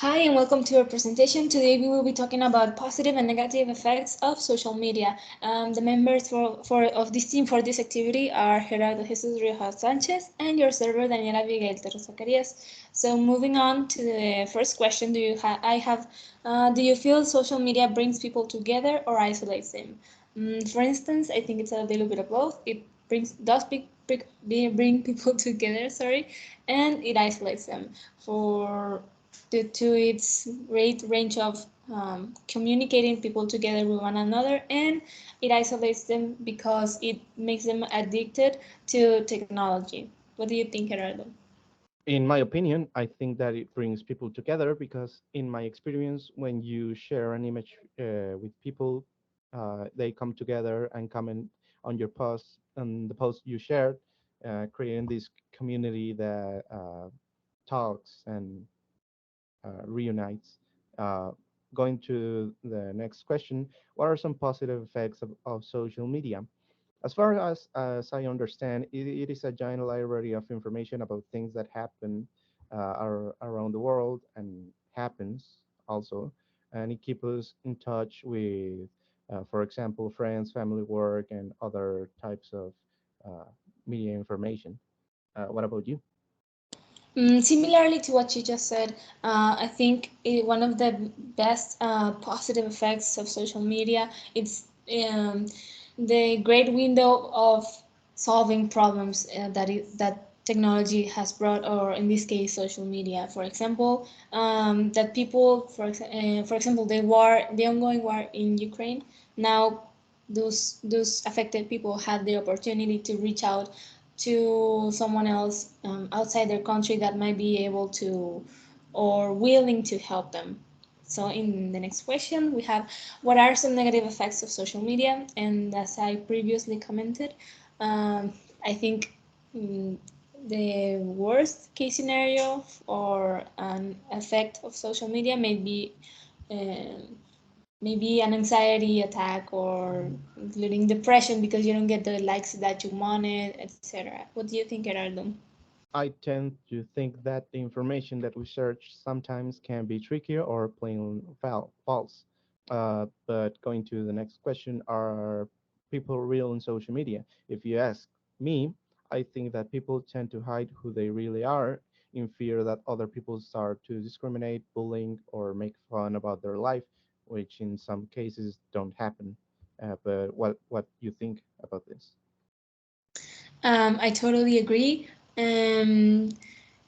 Hi and welcome to our presentation. Today we will be talking about positive and negative effects of social media. The members of this team for this activity are Gerardo, Jesús, Riojas, Sánchez, and your server Daniela, Abigail, Torre, Zacarías. So moving on to the first question, do you feel social media brings people together or isolates them? For instance, I think it's a little bit of both. It bring people together, and it isolates them for due to its great range of communicating people together with one another, and it isolates them because it makes them addicted to technology. What do you think, Gerardo? In my opinion, I think that it brings people together because, in my experience, when you share an image with people, they come together and comment on your post and the post you shared, creating this community that talks and reunites. Uh, Going to the next question, what are some positive effects of social media? As I understand, it is a giant library of information about things that happen around the world and happens also, and it keeps us in touch with, for example, friends, family, work, and other types of uh, media information. What about you? Similarly to what you just said, I think one of the best positive effects of social media is the great window of solving problems that technology has brought, or in this case, social media. For example, that people, for example, the ongoing war in Ukraine. Now, those affected people had the opportunity to reach out to someone else outside their country that might be able to or willing to help them. So in the next question, we have what are some negative effects of social media? And as I previously commented, I think mm, the worst case scenario or an effect of social media may be um, maybe an anxiety attack or including depression because you don't get the likes that you wanted, etc. What do you think, Gerardo? I tend to think that the information that we search sometimes can be trickier or plain false. But going to the next question, are people real on social media? If you ask me, I think that people tend to hide who they really are in fear that other people start to discriminate, bullying, or make fun about their life, which in some cases don't happen. But what you think about this? I totally agree. Um,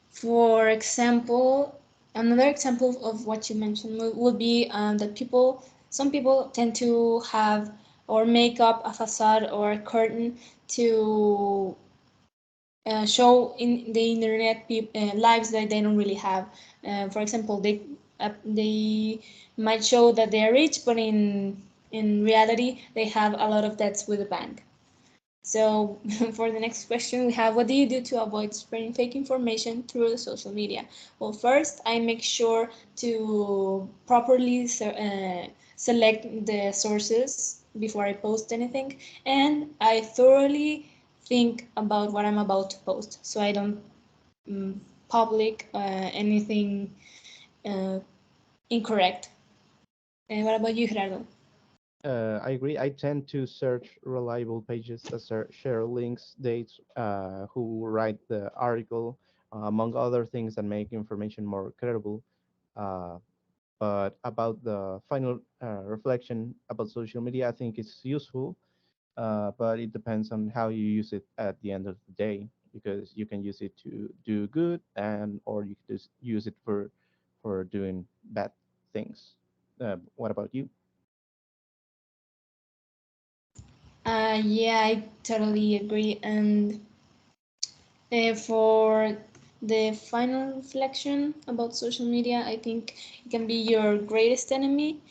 for example, another example of what you mentioned would be that some people tend to have or make up a facade or a curtain to show in the internet lives that they don't really have. For example, they might show that they are rich, but in reality, they have a lot of debts with the bank. So for the next question, we have what do you do to avoid spreading fake information through the social media? Well, first, I make sure to properly select the sources before I post anything, and I thoroughly think about what I'm about to post, so I don't public anything uh, incorrect. And what about you, Gerardo? I agree. I tend to search reliable pages that share links, dates, who write the article, among other things that make information more credible. Uh, but about the final reflection about social media, I think it's useful, but it depends on how you use it at the end of the day, because you can use it to do good, and or you can just use it for doing bad things. What about you? Yeah, I totally agree. And for the final reflection about social media, I think it can be your greatest enemy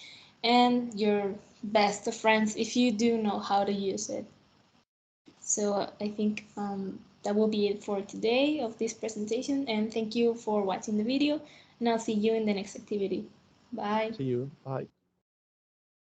and your best of friends if you do know how to use it. So I think that will be it for today of this presentation. And thank you for watching the video. And I'll see you in the next activity. Bye. See you. Bye.